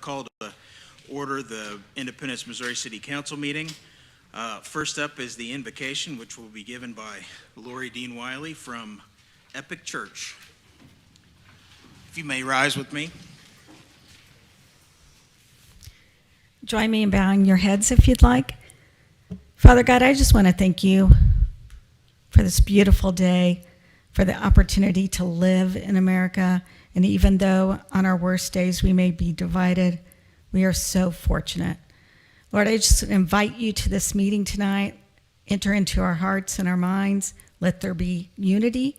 call to order the Independence, Missouri City Council meeting. First up is the invocation, which will be given by Lori Dean Wiley from Epic Church. If you may rise with me. Join me in bowing your heads if you'd like. Father God, I just want to thank you for this beautiful day, for the opportunity to live in America. And even though on our worst days we may be divided, we are so fortunate. Lord, I just invite you to this meeting tonight. Enter into our hearts and our minds. Let there be unity.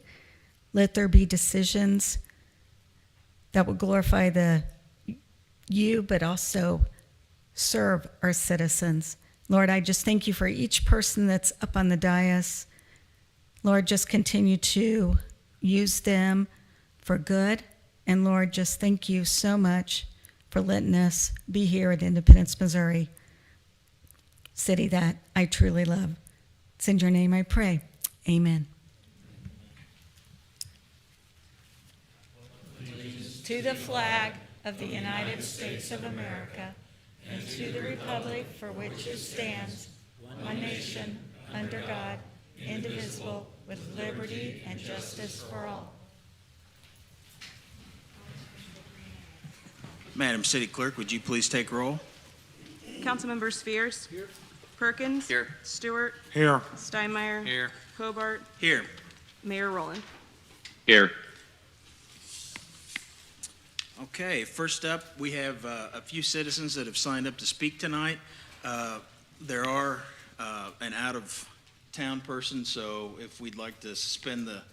Let there be decisions that will glorify you, but also serve our citizens. Lord, I just thank you for each person that's up on the dais. Lord, just continue to use them for good. And Lord, just thank you so much for letting us be here at Independence, Missouri, city that I truly love. It's in your name I pray. Amen. To the flag of the United States of America, and to the republic for which it stands, one nation, under God, indivisible, with liberty and justice for all. Madam City Clerk, would you please take roll? Councilmember Spears. Here. Perkins. Here. Stewart. Here. Steinmeier. Here. Hobart. Here. Mayor Rowland. Here. Okay, first up, we have a few citizens that have signed up to speak tonight. There are an out-of-town person, so if we'd like to suspend the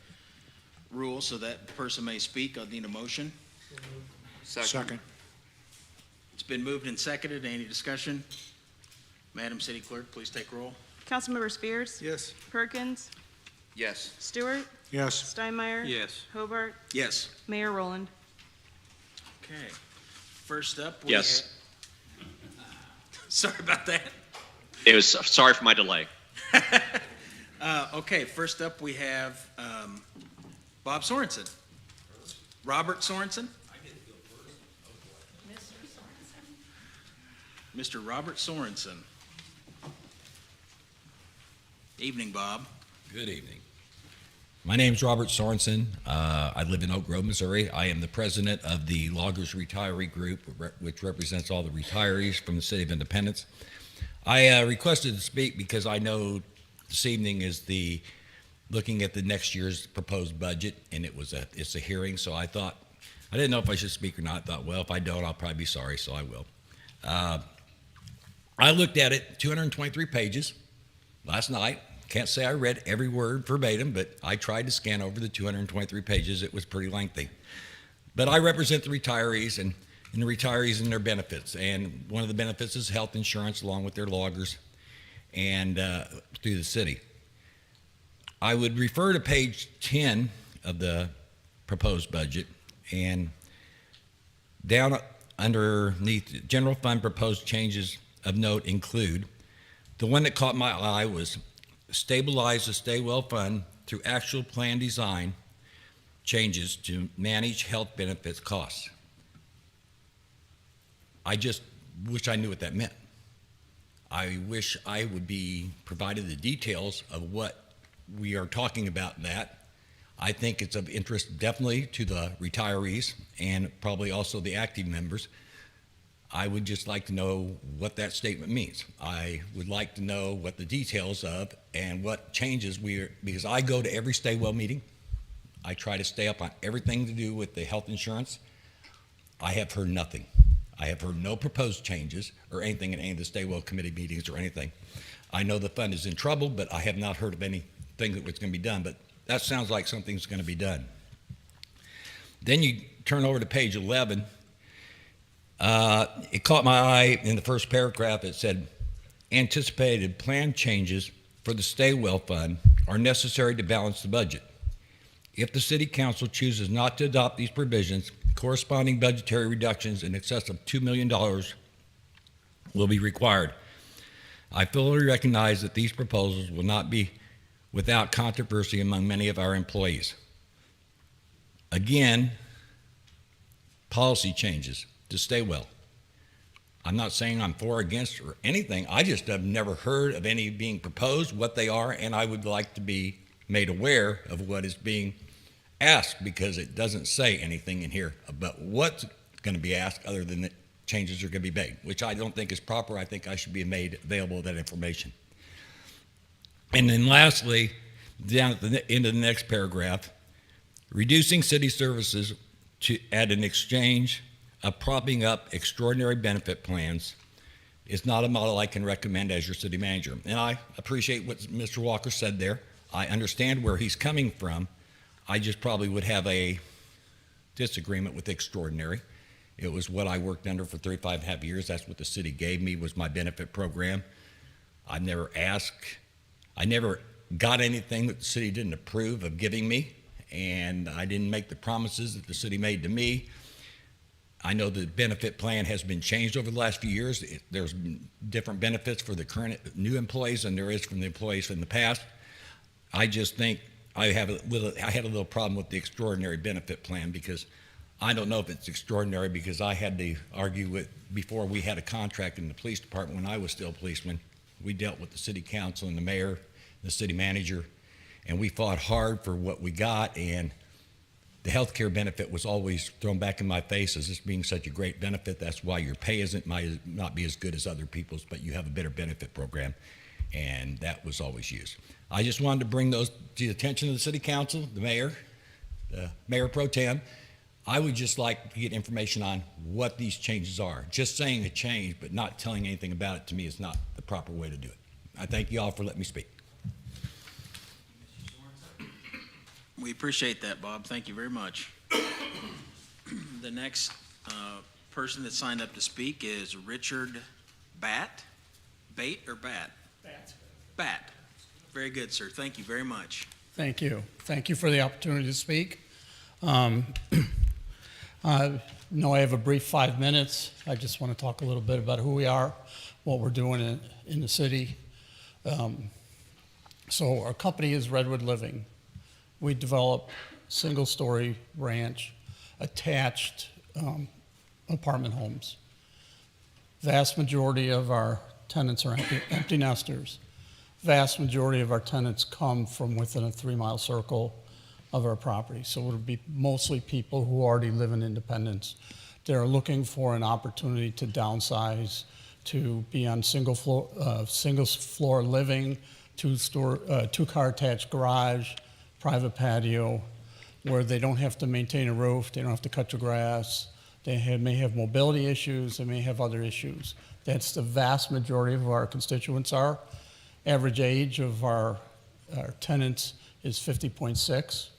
rule so that person may speak, I'll need a motion. Second. It's been moved and seconded. Any discussion? Madam City Clerk, please take roll. Councilmember Spears. Yes. Perkins. Yes. Stewart. Yes. Steinmeier. Yes. Hobart. Yes. Mayor Rowland. Okay. First up, we Yes. Sorry about that. It was sorry for my delay. Okay, first up, we have Bob Sorensen. Robert Sorensen? Mr. Robert Sorensen. Evening, Bob. Good evening. My name's Robert Sorensen. I live in Oak Grove, Missouri. I am the president of the Loggers Retiree Group, which represents all the retirees from the city of Independence. I requested to speak because I know this evening is looking at the next year's proposed budget, and it's a hearing, so I didn't know if I should speak or not. I thought, well, if I don't, I'll probably be sorry, so I will. I looked at it, 223 pages last night. Can't say I read every word verbatim, but I tried to scan over the 223 pages. It was pretty lengthy. But I represent the retirees and the retirees and their benefits. And one of the benefits is health insurance along with their loggers and through the city. I would refer to page 10 of the proposed budget, and down underneath general fund proposed changes of note include, the one that caught my eye was stabilize the Stay Well Fund through actual plan design changes to manage health benefits costs. I just wish I knew what that meant. I wish I would be provided the details of what we are talking about in that. I think it's of interest definitely to the retirees and probably also the active members. I would just like to know what that statement means. I would like to know what the details of and what changes because I go to every Stay Well meeting. I try to stay up on everything to do with the health insurance. I have heard nothing. I have heard no proposed changes or anything in any of the Stay Well committee meetings or anything. I know the fund is in trouble, but I have not heard of anything that was going to be done, but that sounds like something's going to be done. Then you turn over to page 11. It caught my eye in the first paragraph. It said, anticipated plan changes for the Stay Well Fund are necessary to balance the budget. If the City Council chooses not to adopt these provisions, corresponding budgetary reductions in excess of $2 million will be required. I fully recognize that these proposals will not be without controversy among many of our employees. Again, policy changes to Stay Well. I'm not saying I'm for or against or anything. I just have never heard of any being proposed, what they are, and I would like to be made aware of what is being asked, because it doesn't say anything in here about what's going to be asked other than that changes are going to be made, which I don't think is proper. I think I should be made available of that information. And then lastly, down at the end of the next paragraph, reducing city services at an exchange of propping up extraordinary benefit plans is not a model I can recommend as your city manager. And I appreciate what Mr. Walker said there. I understand where he's coming from. I just probably would have a disagreement with extraordinary. It was what I worked under for 35 and a half years. That's what the city gave me, was my benefit program. I never asked. I never got anything that the city didn't approve of giving me, and I didn't make the promises that the city made to me. I know the benefit plan has been changed over the last few years. There's different benefits for the current new employees than there is from the employees from the past. I just think I had a little problem with the extraordinary benefit plan, because I don't know if it's extraordinary, because I had to argue with, before we had a contract in the police department when I was still a policeman, we dealt with the city council and the mayor, the city manager, and we fought hard for what we got, and the health care benefit was always thrown back in my face as this being such a great benefit. That's why your pay might not be as good as other people's, but you have a better benefit program, and that was always used. I just wanted to bring those to the attention of the city council, the mayor pro tem. I would just like to get information on what these changes are. Just saying a change but not telling anything about it, to me, is not the proper way to do it. I thank you all for letting me speak. We appreciate that, Bob. Thank you very much. The next person that signed up to speak is Richard Bat. Bate or Bat? Bat. Very good, sir. Thank you very much. Thank you. Thank you for the opportunity to speak. I know I have a brief 5 minutes. I just want to talk a little bit about who we are, what we're doing in the city. So our company is Redwood Living. We develop single-story ranch, attached apartment homes. Vast majority of our tenants are empty nesters. Vast majority of our tenants come from within a 3-mile circle of our property. So it'll be mostly people who already live in Independence. They're looking for an opportunity to downsize, to be on single floor living, two-car attached garage, private patio, where they don't have to maintain a roof, they don't have to cut your grass, may have mobility issues, they may have other issues. That's the vast majority of our constituents are. Average age of our tenants is 50.6.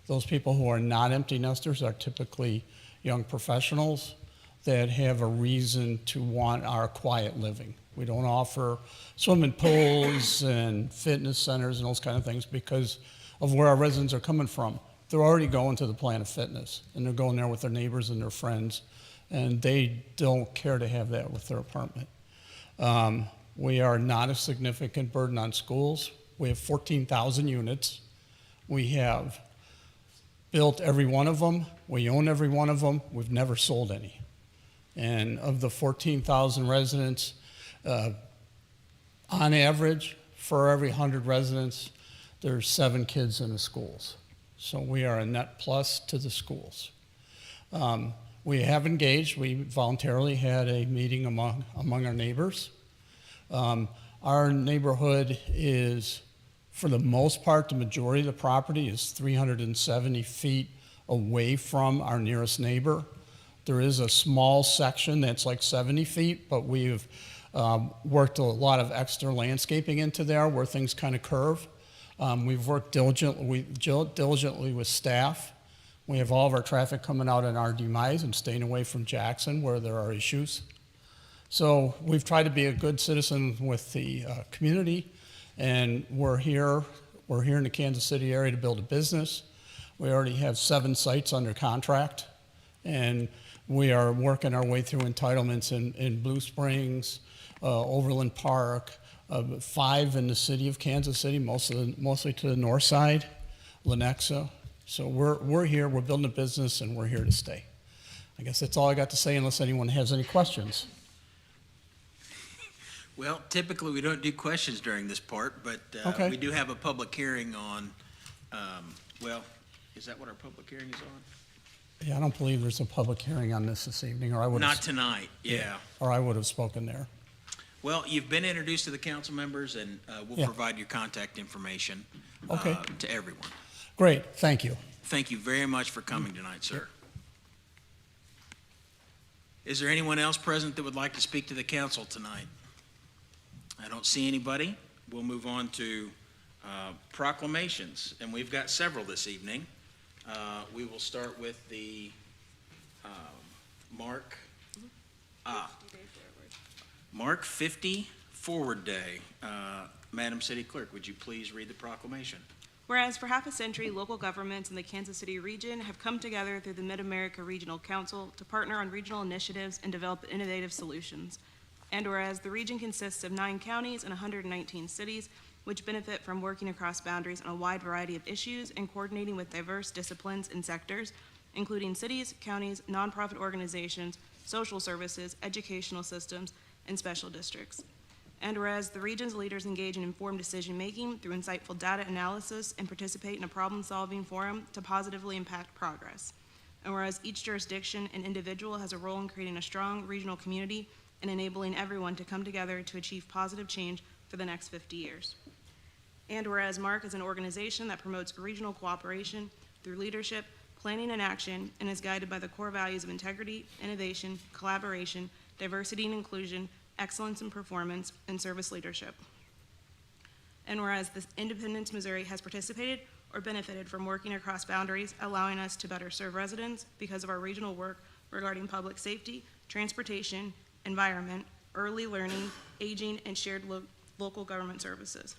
Those people who are not empty nesters are typically young professionals that have a reason to want our quiet living. We don't offer swimming pools and fitness centers and those kind of things because of where our residents are coming from. They're already going to the Planet Fitness, and they're going there with their neighbors and their friends, and they don't care to have that with their apartment. We are not a significant burden on schools. We have 14,000 units. We have built every one of them. We own every one of them. We've never sold any. And of the 14,000 residents, on average, for every 100 residents, there's 7 kids in the schools. So we are a net plus to the schools. We have engaged. We voluntarily had a meeting among our neighbors. Our neighborhood is, for the most part, the majority of the property is 370 feet away from our nearest neighbor. There is a small section that's like 70 feet, but we've worked a lot of extra landscaping into there where things kind of curve. We've worked diligently with staff. We have all of our traffic coming out on our demise and staying away from Jackson where there are issues. So we've tried to be a good citizen with the community, and we're here in the Kansas City area to build a business. We already have 7 sites under contract, and we are working our way through entitlements in Blue Springs, Overland Park, 5 in the city of Kansas City, mostly to the north side, Lenexa. So we're here, we're building a business, and we're here to stay. I guess that's all I got to say unless anyone has any questions. Well, typically, we don't do questions during this part, but Okay. we do have a public hearing on, well, is that what our public hearing is on? Yeah, I don't believe there's a public hearing on this evening, or I would Not have, tonight, yeah. or I would have spoken there. Well, you've been introduced to the council members, and we'll Yeah. provide your contact information Okay. to everyone. Great, thank you. Thank you very much for coming tonight, sir. Is there anyone else present that would like to speak to the council tonight? I don't see anybody. We'll move on to proclamations, and we've got several this evening. We will start with the Mark 50 Forward Day. Madam City Clerk, would you please read the proclamation? Whereas for half a century, local governments in the Kansas City region have come together through the Mid-America Regional Council to partner on regional initiatives and develop innovative solutions. And whereas the region consists of 9 counties and 119 cities, which benefit from working across boundaries on a wide variety of issues and coordinating with diverse disciplines and sectors, including cities, counties, nonprofit organizations, social services, educational systems, and special districts. And whereas the region's leaders engage in informed decision-making through insightful data analysis and participate in a problem-solving forum to positively impact progress. And whereas each jurisdiction and individual has a role in creating a strong regional community and enabling everyone to come together to achieve positive change for the next 50 years. And whereas MARC is an organization that promotes regional cooperation through leadership, planning, and action, and is guided by the core values of integrity, innovation, collaboration, diversity and inclusion, excellence in performance, and service leadership. And whereas the Independence, Missouri has participated or benefited from working across boundaries, allowing us to better serve residents because of our regional work regarding public safety, transportation, environment, early learning, aging, and shared local government services.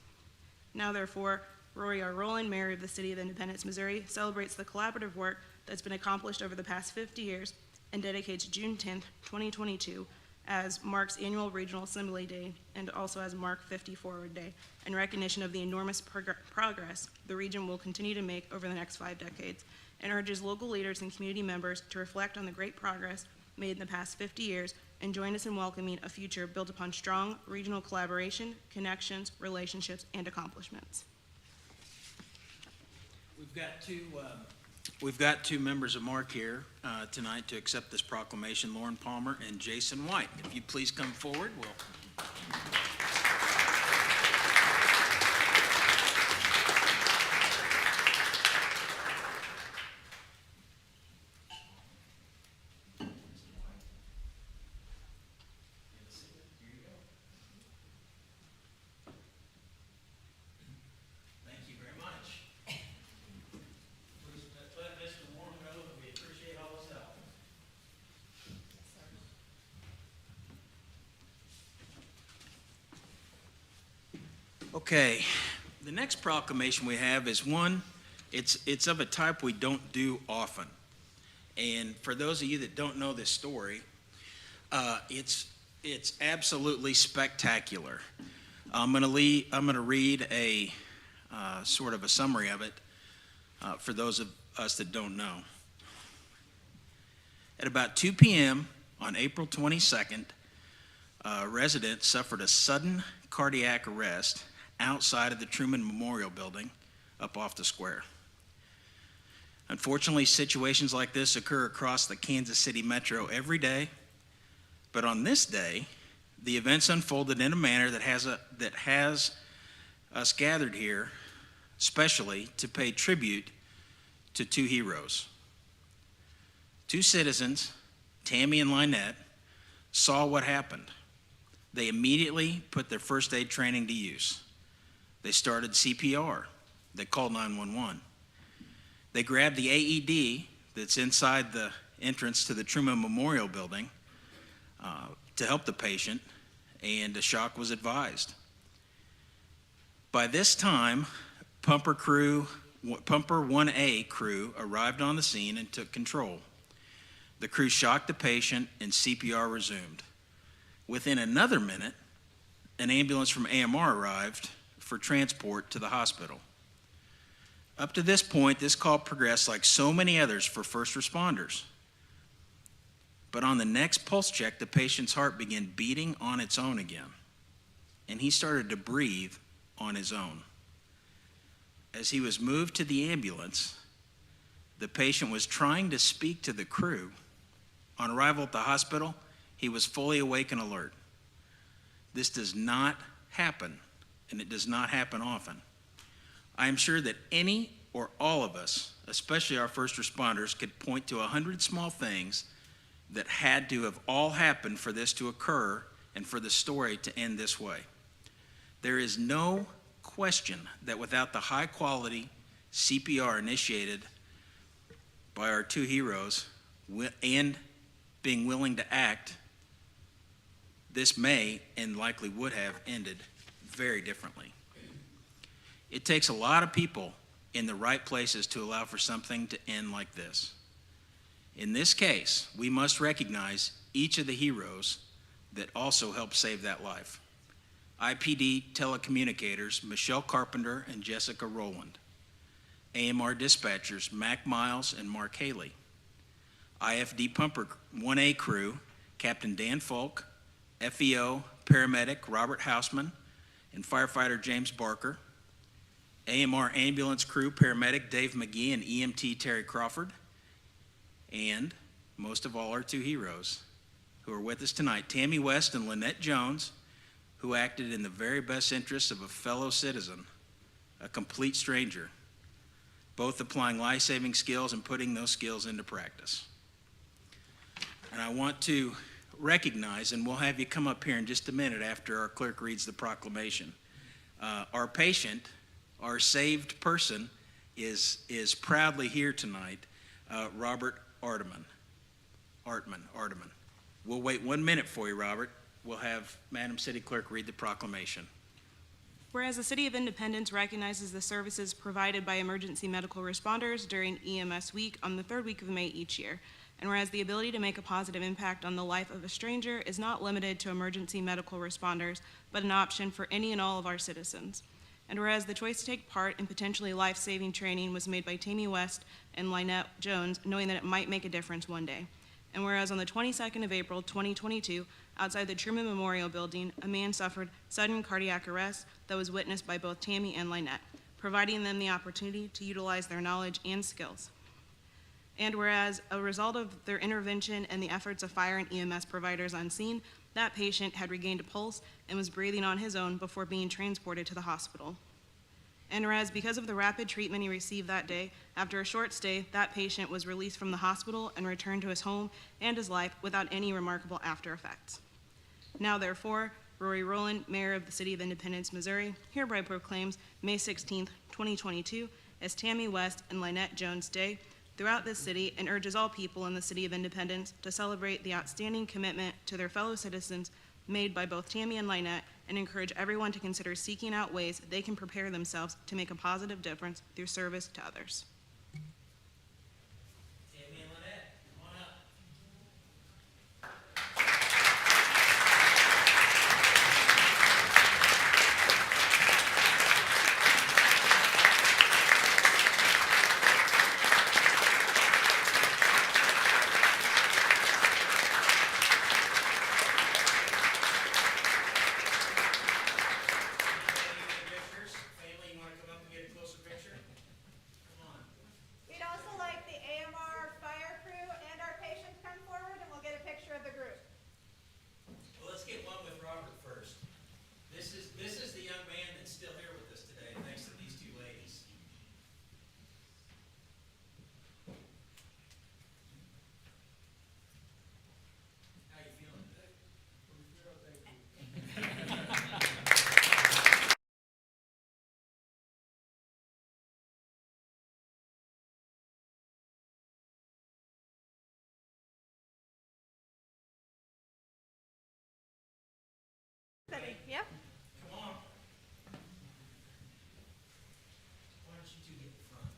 Now therefore, Rory R. Rowland, Mayor of the City of Independence, Missouri, celebrates the collaborative work that's been accomplished over the past 50 years and dedicates June 10th, 2022 as MARC's annual Regional Assembly Day and also as MARC 50 Forward Day in recognition of the enormous progress the region will continue to make over the next 5 decades, and urges local leaders and community members to reflect on the great progress made in the past 50 years and join us in welcoming a future built upon strong regional collaboration, connections, relationships, and accomplishments. We've got two members of MARC here tonight to accept this proclamation, Lauren Palmer and Jason White. If you please come forward, we'll. Thank you very much. Please let Mr. Warren know that we appreciate all his help. Okay, the next proclamation we have is one, it's of a type we don't do often. And for those of you that don't know this story, it's absolutely spectacular. I'm gonna read a sort of a summary of it for those of us that don't know. At about 2 p.m. on April 22nd, a resident suffered a sudden cardiac arrest outside of the Truman Memorial Building up off the square. Unfortunately, situations like this occur across the Kansas City metro every day, but on this day, the events unfolded in a manner that has us gathered here, especially to pay tribute to 2 heroes. 2 citizens, Tammy and Lynette, saw what happened. They immediately put their first aid training to use. They started CPR. They called 911. They grabbed the AED that's inside the entrance to the Truman Memorial Building to help the patient, and a shock was advised. By this time, Pumper 1A crew arrived on the scene and took control. The crew shocked the patient and CPR resumed. Within another minute, an ambulance from AMR arrived for transport to the hospital. Up to this point, this call progressed like so many others for first responders. But on the next pulse check, the patient's heart began beating on its own again. and he started to breathe on his own. As he was moved to the ambulance, the patient was trying to speak to the crew. On arrival at the hospital, he was fully awake and alert. This does not happen, and it does not happen often. I am sure that any or all of us, especially our first responders, could point to 100 small things that had to have all happened for this to occur and for the story to end this way. There is no question that without the high quality CPR initiated by our two heroes and being willing to act, this may and likely would have ended very differently. It takes a lot of people in the right places to allow for something to end like this. In this case, we must recognize each of the heroes that also helped save that life. IPD telecommunicators Michelle Carpenter and Jessica Rowland, AMR dispatchers Mac Miles and Mark Haley, IFD pumper 1A crew Captain Dan Falk, FEO paramedic Robert Hausman and firefighter James Barker, AMR ambulance crew paramedic Dave McGee and EMT Terry Crawford, and most of all, our two heroes who are with us tonight, Tammy West and Lynette Jones, who acted in the very best interests of a fellow citizen, a complete stranger, both applying life-saving skills and putting those skills into practice. And I want to recognize, and we'll have you come up here in just a minute after our clerk reads the proclamation. Our patient, our saved person, is proudly here tonight, Robert Artman. We'll wait 1 minute for you, Robert. We'll have Madam City Clerk read the proclamation. Whereas the City of Independence recognizes the services provided by emergency medical responders during EMS Week on the third week of May each year, and whereas the ability to make a positive impact on the life of a stranger is not limited to emergency medical responders, but an option for any and all of our citizens. And whereas the choice to take part in potentially life-saving training was made by Tammy West and Lynette Jones, knowing that it might make a difference one day. And whereas on the 22nd of April, 2022, outside the Truman Memorial Building, a man suffered sudden cardiac arrest that was witnessed by both Tammy and Lynette, providing them the opportunity to utilize their knowledge and skills. And whereas a result of their intervention and the efforts of fire and EMS providers on scene, that patient had regained a pulse and was breathing on his own before being transported to the hospital. And whereas because of the rapid treatment he received that day, after a short stay, that patient was released from the hospital and returned to his home and his life without any remarkable after effects. Now therefore, Rory Rowland, Mayor of the City of Independence, Missouri, hereby proclaims May 16th, 2022 as Tammy West and Lynette Jones Day throughout this city, and urges all people in the City of Independence to celebrate the outstanding commitment to their fellow citizens made by both Tammy and Lynette, and encourage everyone to consider seeking out ways they can prepare themselves to make a positive difference through service to others. Tammy and Lynette, come on up. Family, you want to come up and get a closer picture? Come on. We'd also like the AMR fire crew and our patients come forward, and we'll get a picture of the group. Well, let's get one with Robert first. This is the young man that's still here with us today, thanks to these two ladies. How you feeling today? Yep. Come on. Why don't you two get in front?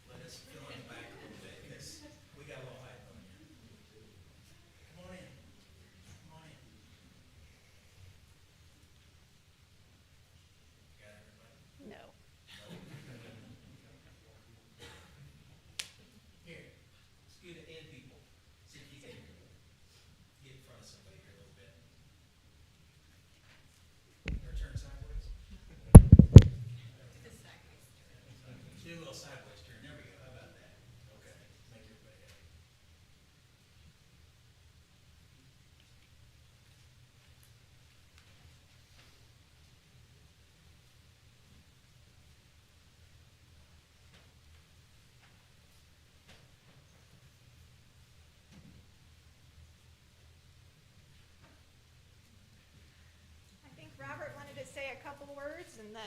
Let us fill in the back a little bit, because we got a little hype on you. Come on in. Come on in. Got everybody? No. Here, scoot it in, people. See if you can get in front of somebody here a little bit. say a couple words and then.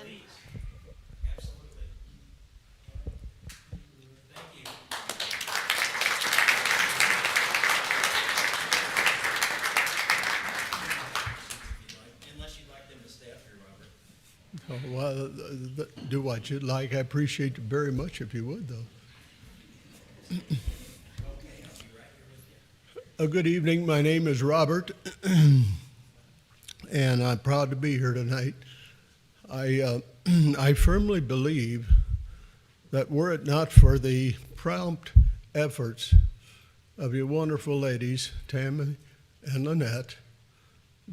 Absolutely. Thank you. Unless you'd like them to stay up here, Robert. Oh, well, do what you'd like. I appreciate it very much if you would, though. Good evening. My name is Robert, and I'm proud to be here tonight. I firmly believe that were it not for the prompt efforts of you wonderful ladies, Tammy and Lynette,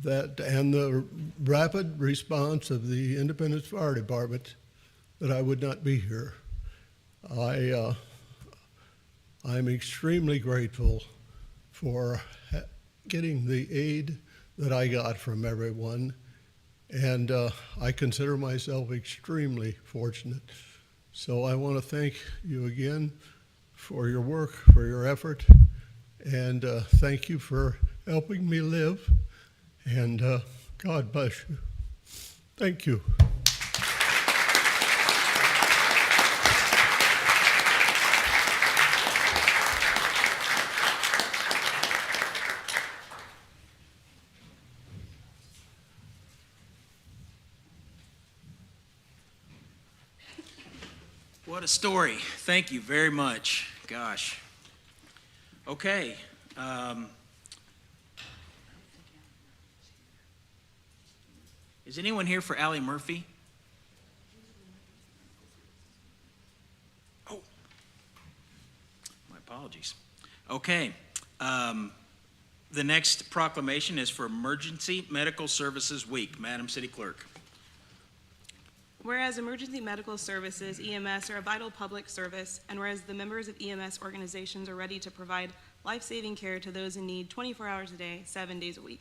and the rapid response of the Independence Fire Department, that I would not be here. I'm extremely grateful for getting the aid that I got from everyone, and I consider myself extremely fortunate. So I want to thank you again for your work, for your effort, and thank you for helping me live, and God bless you. Thank you. What a story. Thank you very much. Gosh. Okay. Is anyone here for Allie Murphy? Oh. My apologies. Okay. The next proclamation is for Emergency Medical Services Week. Madam City Clerk. Whereas emergency medical services, EMS, are a vital public service, and whereas the members of EMS organizations are ready to provide life-saving care to those in need 24 hours a day, 7 days a week.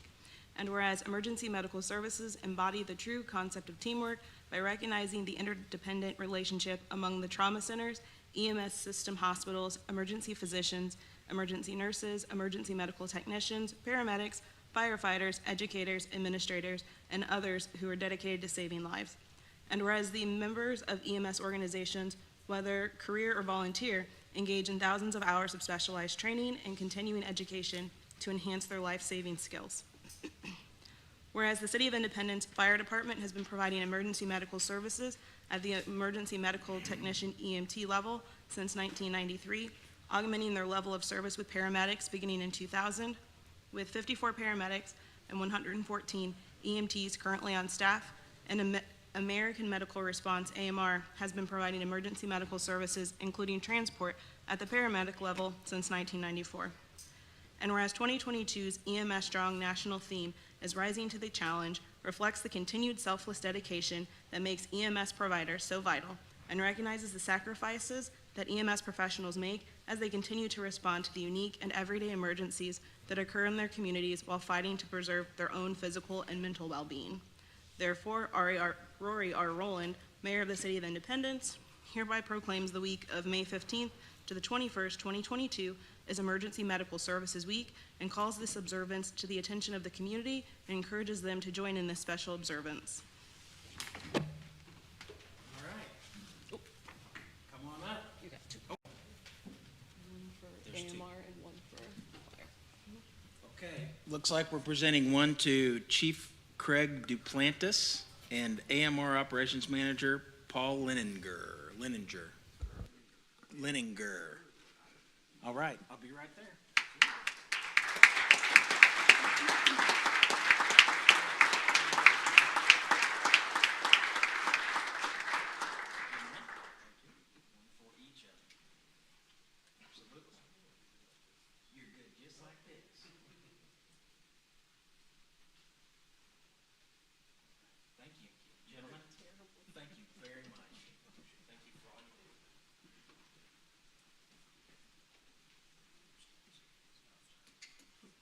And whereas emergency medical services embody the true concept of teamwork by recognizing the interdependent relationship among the trauma centers, EMS system hospitals, emergency physicians, emergency nurses, emergency medical technicians, paramedics, firefighters, educators, administrators, and others who are dedicated to saving lives. And whereas the members of EMS organizations, whether career or volunteer, engage in thousands of hours of specialized training and continuing education to enhance their life-saving skills. Whereas the City of Independence Fire Department has been providing emergency medical services at the emergency medical technician EMT level since 1993, augmenting their level of service with paramedics beginning in 2000, with 54 paramedics and 114 EMTs currently on staff, and American Medical Response, AMR, has been providing emergency medical services, including transport, at the paramedic level since 1994. And whereas 2022's EMS Strong national theme is Rising to the Challenge, reflects the continued selfless dedication that makes EMS providers so vital, and recognizes the sacrifices that EMS professionals make as they continue to respond to the unique and everyday emergencies that occur in their communities while fighting to preserve their own physical and mental well-being. Therefore, Rory R. Rowland, Mayor of the City of Independence, hereby proclaims the week of May 15th to the 21st, 2022 as Emergency Medical Services Week, and calls this observance to the attention of the community and encourages them to join in this special observance. All right. Come on up. You got two. One for There's two. AMR and one for fire. Okay. Looks like we're presenting one to Chief Craig Duplantis and AMR Operations Manager Paul Leninger. All right, I'll be right there. For each of them. Absolutely. You're good, just like this. Thank you, gentlemen. Thank you very much. Thank you for all you do.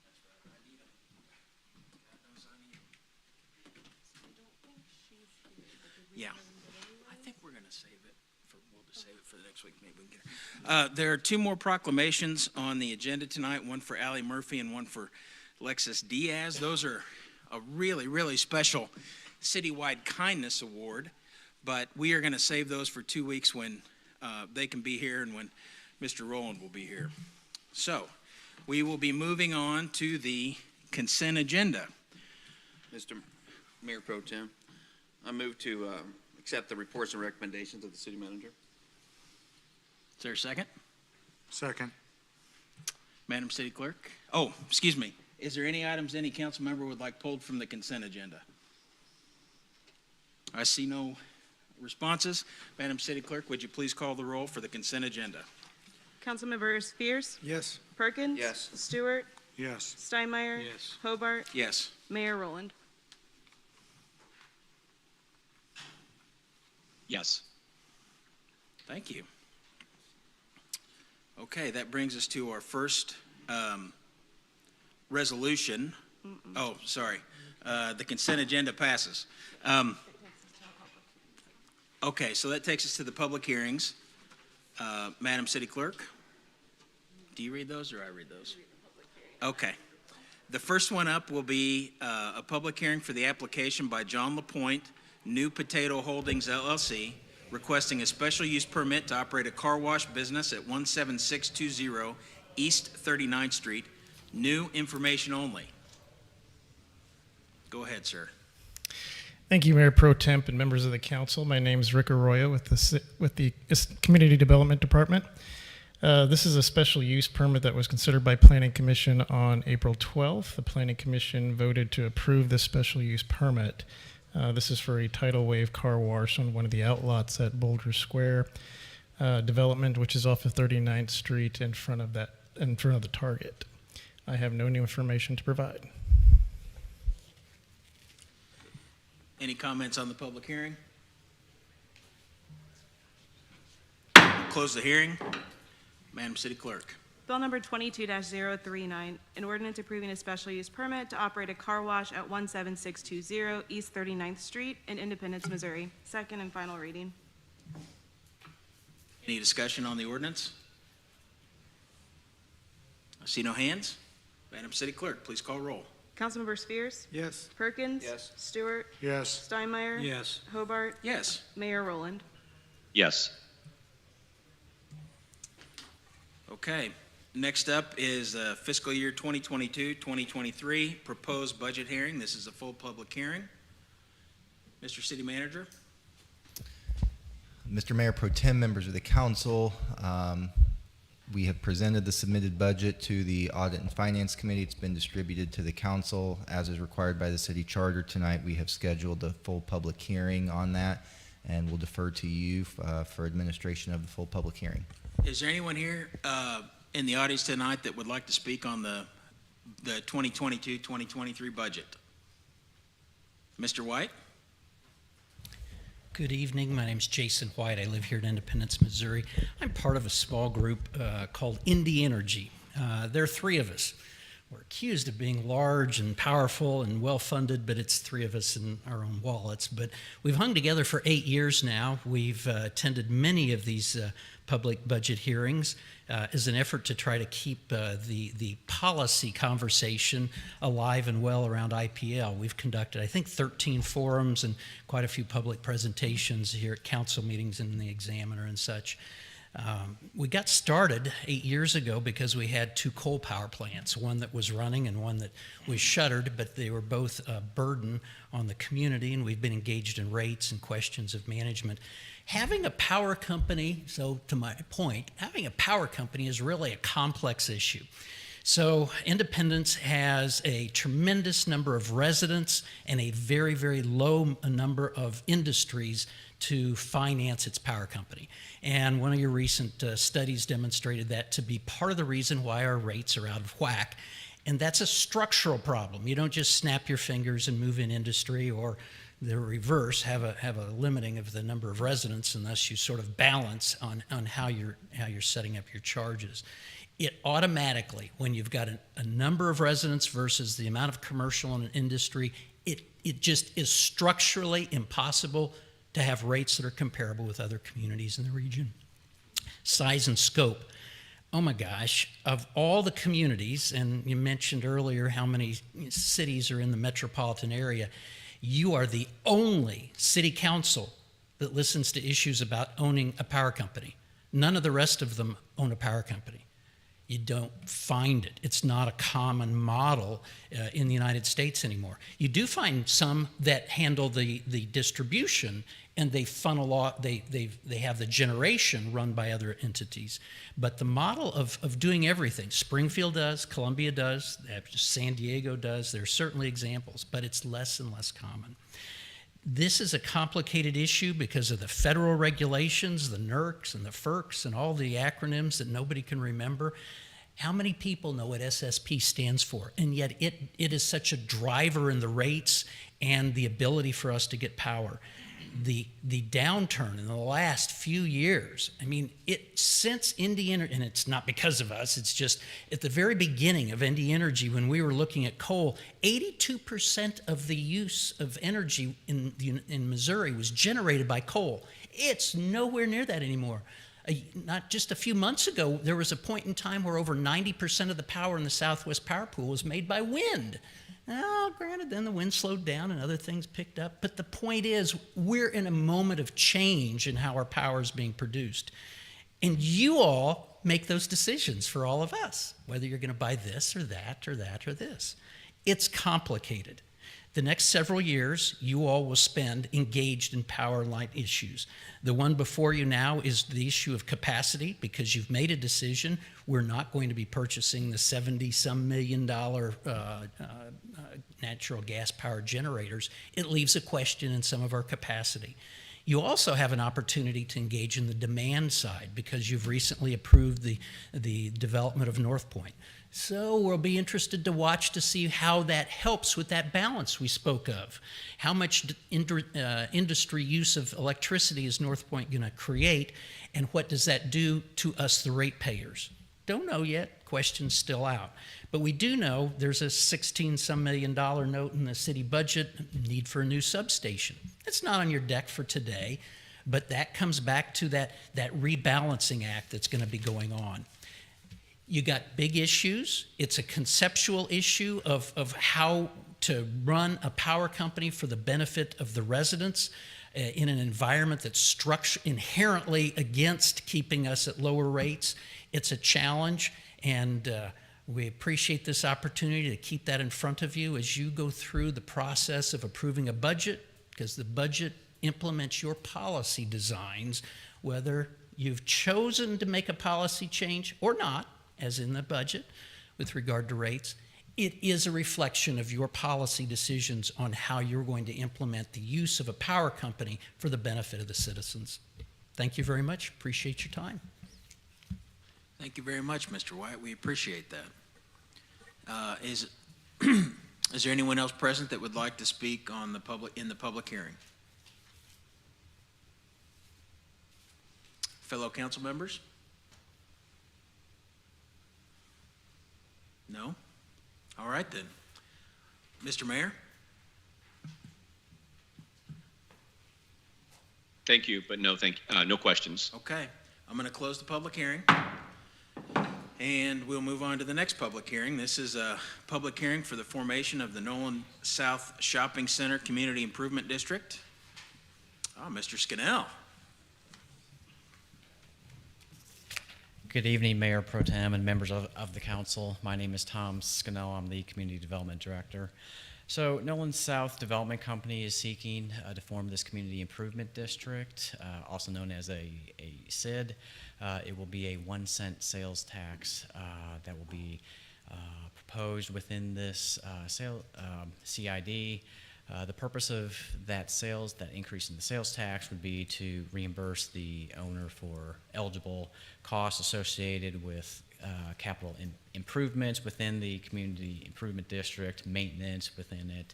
That's right, I need them. God knows I need them. Yeah, I think we're gonna save it we'll just save it for the next week, maybe we can get her. There are two more proclamations on the agenda tonight, one for Allie Murphy and one for Alexis Diaz. Those are a really, really special Citywide Kindness Award, but we are going to save those for 2 weeks when they can be here and when Mr. Rowland will be here. So we will be moving on to the consent agenda. Mr. Mayor Pro Tem, I move to accept the reports and recommendations of the city manager. Is there a second? Second. Madam City Clerk? Oh, excuse me. Is there any items any council member would like pulled from the consent agenda? I see no responses. Madam City Clerk, would you please call the roll for the consent agenda? Councilmember Spears? Yes. Perkins? Yes. Stewart? Yes. Steinmeier? Yes. Hobart? Yes. Mayor Rowland? Yes. Thank you. Okay, that brings us to our first resolution. Oh, sorry. The consent agenda passes. Okay, so that takes us to the public hearings. Madam City Clerk, do you read those or I read those? Okay. The first one up will be a public hearing for the application by John LaPointe, New Potato Holdings LLC, requesting a special use permit to operate a car wash business at 17620 East 39th Street. New information only. Go ahead, sir. Thank you, Mayor Pro Temp and members of the council. My name is Rick Arroyo with the Community Development Department. This is a special use permit that was considered by Planning Commission on April 12th. The Planning Commission voted to approve this special use permit. This is for a tidal wave car wash on one of the outlots at Boulder Square development, which is off of 39th Street in front of the Target. I have no new information to provide. Any comments on the public hearing? Close the hearing. Madam City Clerk. Bill number 22-039, an ordinance approving a special use permit to operate a car wash at 17620 East 39th Street in Independence, Missouri. Second and final reading. Any discussion on the ordinance? I see no hands. Madam City Clerk, please call roll. Councilmember Spears? Yes. Perkins? Yes. Stewart? Yes. Steinmeier? Yes. Hobart? Yes. Mayor Rowland? Yes. Okay. Next up is fiscal year 2022-2023 proposed budget hearing. This is a full public hearing. Mr. City Manager. Mr. Mayor Pro Tem, members of the council, we have presented the submitted budget to the Audit and Finance Committee. It's been distributed to the council as is required by the city charter. Tonight we have scheduled a full public hearing on that, and we'll defer to you for administration of the full public hearing. Is there anyone here in the audience tonight that would like to speak on the 2022-2023 budget? Mr. White? Good evening. My name is Jason White. I live here in Independence, Missouri. I'm part of a small group called Indie Energy. There are three of us. We're accused of being large and powerful and well-funded, but it's three of us in our own wallets. But we've hung together for 8 years now. We've attended many of these public budget hearings as an effort to try to keep the policy conversation alive and well around IPL. We've conducted, I think, 13 forums and quite a few public presentations here at council meetings and the Examiner and such. We got started 8 years ago because we had two coal power plants, one that was running and one that was shuttered, but they were both a burden on the community, and we've been engaged in rates and questions of management. Having a power company, so to my point, having a power company is really a complex issue. So Independence has a tremendous number of residents and a very, very low number of industries to finance its power company. And one of your recent studies demonstrated that to be part of the reason why our rates are out of whack. And that's a structural problem. You don't just snap your fingers and move in industry, or the reverse, have a limiting of the number of residents, unless you sort of balance on how you're setting up your charges. It automatically, when you've got a number of residents versus the amount of commercial and industry, it just is structurally impossible to have rates that are comparable with other communities in the region. Size and scope. Oh my gosh, of all the communities, and you mentioned earlier how many cities are in the metropolitan area, You are the only city council that listens to issues about owning a power company. None of the rest of them own a power company. You don't find it. It's not a common model in the United States anymore. You do find some that handle the distribution, and they funnel off, they have the generation run by other entities. But the model of doing everything, Springfield does, Columbia does, San Diego does, there are certainly examples, but it's less and less common. This is a complicated issue because of the federal regulations, the NERCs and the FERCs and all the acronyms that nobody can remember. How many people know what SSP stands for? And yet it is such a driver in the rates and the ability for us to get power. The downturn in the last few years, I mean, since Indy Energy, and it's not because of us, it's just at the very beginning of Indy Energy, when we were looking at coal, 82% of the use of energy in Missouri was generated by coal. It's nowhere near that anymore. Not just a few months ago, there was a point in time where over 90% of the power in the Southwest Power Pool was made by wind. Now, granted, then the wind slowed down and other things picked up, but the point is we're in a moment of change in how our power is being produced. And you all make those decisions for all of us, whether you're going to buy this or that or that or this. It's complicated. The next several years, you all will spend engaged in power line issues. The one before you now is the issue of capacity, because you've made a decision. We're not going to be purchasing the $70-some million natural gas powered generators. It leaves a question in some of our capacity. You also have an opportunity to engage in the demand side because you've recently approved the development of North Point. So we'll be interested to watch to see how that helps with that balance we spoke of. How much industry use of electricity is North Point going to create, and what does that do to us, the ratepayers? Don't know yet. Question's still out. But we do know there's a $16-some million note in the city budget, need for a new substation. It's not on your deck for today, but that comes back to that rebalancing act that's going to be going on. You got big issues. It's a conceptual issue of how to run a power company for the benefit of the residents in an environment that's inherently against keeping us at lower rates. It's a challenge, and we appreciate this opportunity to keep that in front of you as you go through the process of approving a budget, because the budget implements your policy designs, whether you've chosen to make a policy change or not, as in the budget with regard to rates. It is a reflection of your policy decisions on how you're going to implement the use of a power company for the benefit of the citizens. Thank you very much. Appreciate your time. Thank you very much, Mr. White. We appreciate that. Is there anyone else present that would like to speak in the public hearing? Fellow council members? No? All right then. Mr. Mayor? Thank you, but no questions. Okay. I'm going to close the public hearing. And we'll move on to the next public hearing. This is a public hearing for the formation of the Nolan South Shopping Center Community Improvement District. Oh, Mr. Scannell. Good evening, Mayor Pro Tem and members of the council. My name is Tom Scannell. I'm the Community Development Director. So Nolan South Development Company is seeking to form this Community Improvement District, also known as a CID. It will be a 1 cent sales tax that will be proposed within this CID. The purpose of that increase in the sales tax would be to reimburse the owner for eligible costs associated with capital improvements within the community improvement district, maintenance within it.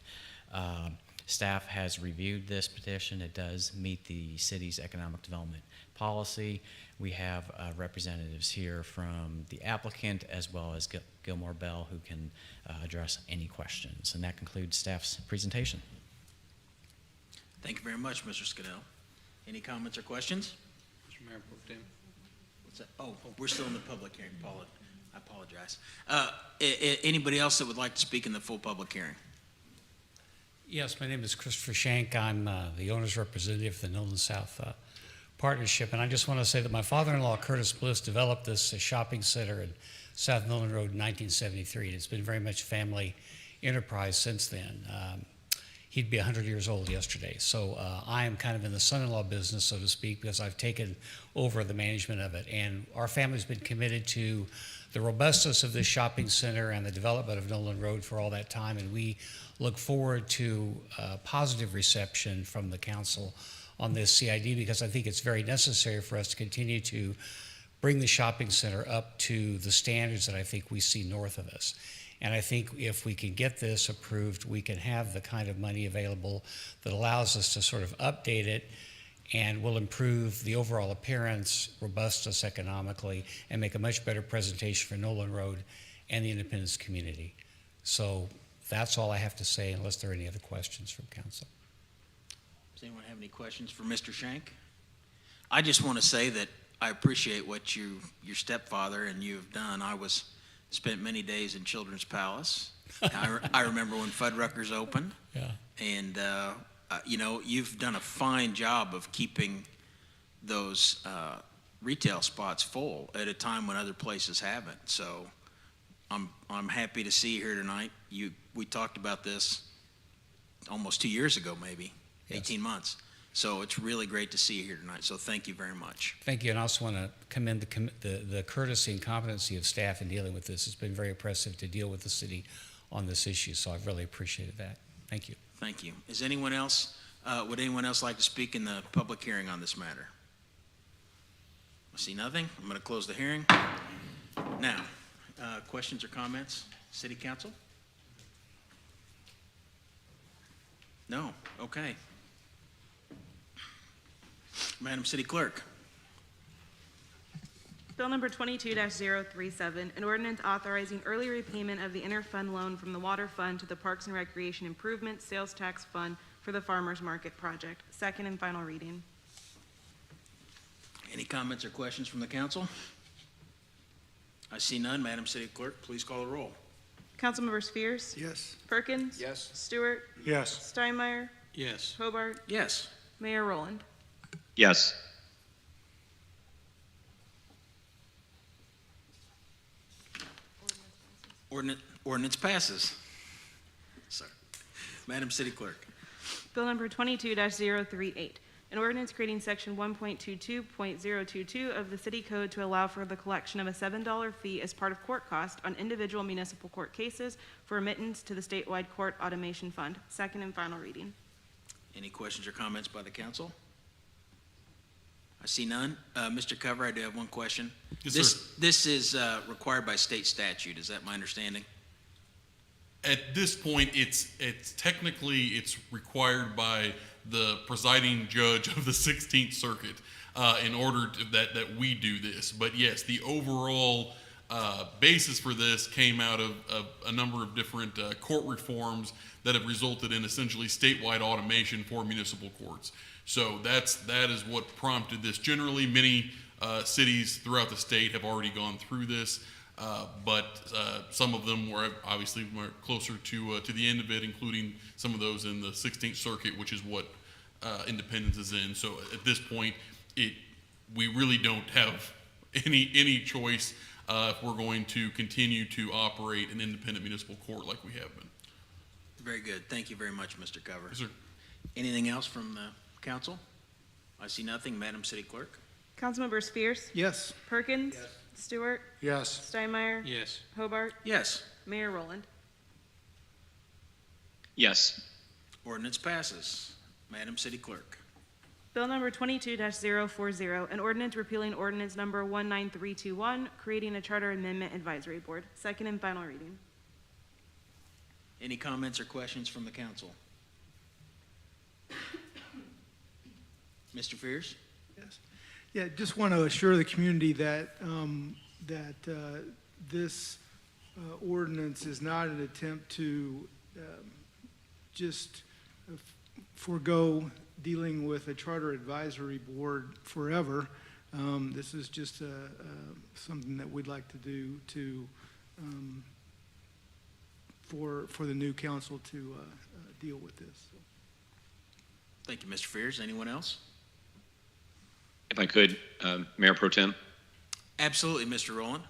Staff has reviewed this petition. It does meet the city's economic development policy. We have representatives here from the applicant as well as Gilmore Bell who can address any questions. And that concludes staff's presentation. Thank you very much, Mr. Scannell. Any comments or questions? Mr. Mayor Pro Tem. What's that? Oh, we're still in the public hearing. I apologize. Anybody else that would like to speak in the full public hearing? Yes, my name is Christopher Shank. I'm the owner's representative for the Nolan South Partnership, and I just want to say that my father-in-law, Curtis Bliss, developed this shopping center in South Nolan Road in 1973. It's been very much family enterprise since then. He'd be 100 years old yesterday, so I am kind of in the son-in-law business, so to speak, because I've taken over the management of it, and our family's been committed to the robustness of this shopping center and the development of Nolan Road for all that time, and we look forward to a positive reception from the council on this CID, because I think it's very necessary for us to continue to bring the shopping center up to the standards that I think we see north of us. And I think if we can get this approved, we can have the kind of money available that allows us to sort of update it and will improve the overall appearance, robustness economically, and make a much better presentation for Nolan Road and the Independence community. So that's all I have to say, unless there are any other questions from council. Does anyone have any questions for Mr. Shank? I just want to say that I appreciate what your stepfather and you have done. I spent many days in Children's Palace. I remember when Fuddruckers opened. Yeah. And, you know, you've done a fine job of keeping those retail spots full at a time when other places haven't. So I'm happy to see you here tonight. We talked about this almost 2 years ago, maybe, yes. 18 months. So it's really great to see you here tonight. So thank you very much. Thank you, and I also want to commend the courtesy and competency of staff in dealing with this. It's been very impressive to deal with the city on this issue, so I've really appreciated that. Thank you. Thank you. Is anyone else, would anyone else like to speak in the public hearing on this matter? I see nothing. I'm going to close the hearing. Now, questions or comments? City Council? No? Okay. Madam City Clerk. Bill number 22-037, an ordinance authorizing early repayment of the interfund loan from the Water Fund to the Parks and Recreation Improvement Sales Tax Fund for the Farmers Market Project. Second and final reading. Any comments or questions from the council? I see none. Madam City Clerk, please call the roll. Councilmember Spears? Yes. Perkins? Yes. Stewart? Yes. Steinmeier? Yes. Hobart? Yes. Mayor Rowland? Yes. Ordinance passes. Sorry. Madam City Clerk. Bill number 22-038, an ordinance creating section 1.22.022 of the city code to allow for the collection of a $7 fee as part of court cost on individual municipal court cases for remittance to the statewide court automation fund. Second and final reading. Any questions or comments by the council? I see none. Mr. Cover, I do have one question. Yes, this, sir. This is required by state statute. Is that my understanding? At this point, it's technically required by the presiding judge of the 16th Circuit in order that we do this. But yes, the overall basis for this came out of a number of different court reforms that have resulted in essentially statewide automation for municipal courts. So that is what prompted this. Generally, many cities throughout the state have already gone through this, but some of them were obviously more closer to the end of it, including some of those in the 16th Circuit, which is what Independence is in. So at this point, we really don't have any choice if we're going to continue to operate an independent municipal court like we have been. Very good. Thank you very much, Mr. Cover. Yes, sir. Anything else from the council? I see nothing. Madam City Clerk. Councilmember Spears? Yes. Perkins? Stewart? Yes. Steinmeier? Yes. Hobart? Yes. Mayor Rowland? Yes. Ordinance passes. Madam City Clerk. Bill number 22-040, an ordinance repealing ordinance number 19321, creating a charter amendment advisory board. Second and final reading. Any comments or questions from the council? Mr. Fears? Yes. Yeah, just want to assure the community that this ordinance is not an attempt to just forego dealing with a charter advisory board forever. This is just something that we'd like to do to for the new council to deal with this. So. Thank you, Mr. Fears. Anyone else? If I could, Mayor Pro Tem. Absolutely, Mr. Rowland.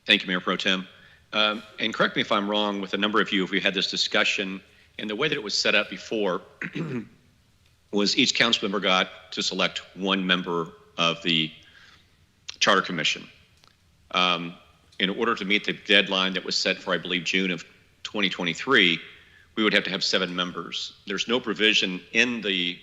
Thank you, Mayor Pro Tem. And correct me if I'm wrong, with a number of you, if we had this discussion, and the way that it was set up before was each council member got to select one member of the Charter Commission. In order to meet the deadline that was set for, I believe, June of 2023, we would have to have 7 members. There's no provision in the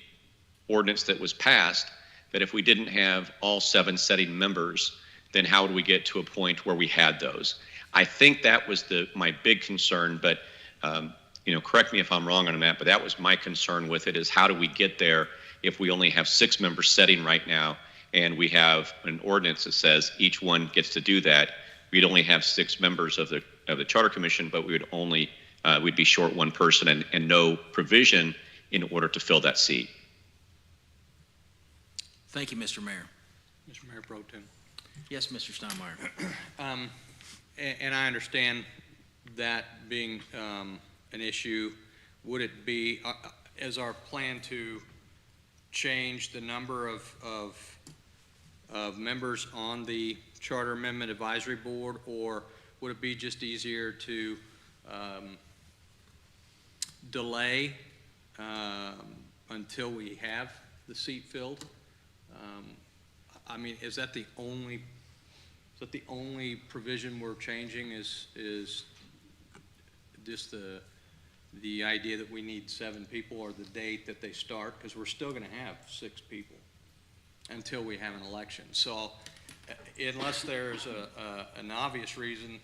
ordinance that was passed that if we didn't have all 7 setting members, then how would we get to a point where we had those? I think that was my big concern, but correct me if I'm wrong on that, but that was my concern with it, is how do we get there if we only have 6 members setting right now, and we have an ordinance that says each one gets to do that. We'd only have 6 members of the Charter Commission, but we'd be short one person and no provision in order to fill that seat. Thank you, Mr. Mayor. Mr. Mayor Pro Tem. Yes, Mr. Steinmeier. And I understand that being an issue. Would it be, is our plan to change the number of members on the Charter Amendment Advisory Board, or would it be just easier to delay until we have the seat filled? I mean, is that the only provision we're changing? Is just the idea that we need 7 people, or the date that they start? Because we're still going to have 6 people until we have an election. So unless there's an obvious reason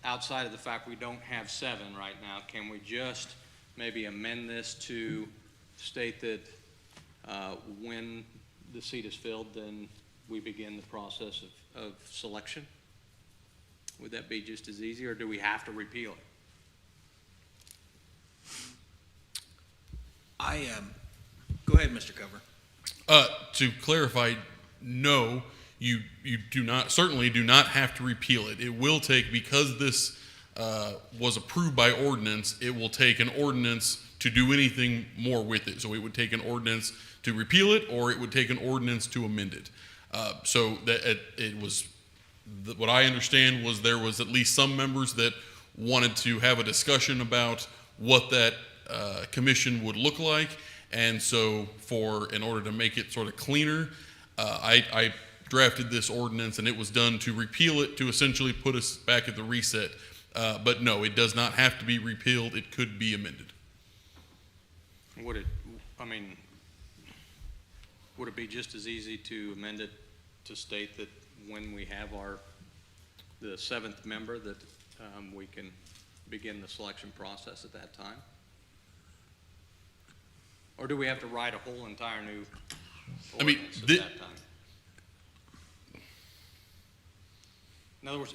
outside of the fact we don't have 7 right now, can we just maybe amend this to state that when the seat is filled, then we begin the process of selection? Would that be just as easy, or do we have to repeal it? Go ahead, Mr. Cover. To clarify, no, you certainly do not have to repeal it. It will take, because this was approved by ordinance, it will take an ordinance to do anything more with it. So it would take an ordinance to repeal it, or it would take an ordinance to amend it. So that it was, what I understand was there was at least some members that wanted to have a discussion about what that commission would look like. And so in order to make it sort of cleaner, I drafted this ordinance, and it was done to repeal it, to essentially put us back at the reset. But no, it does not have to be repealed. It could be amended. Would it be just as easy to amend it to state that when we have the 7th member, that we can begin the selection process at that time? Or do we have to write a whole entire new ordinance at that time? In other words,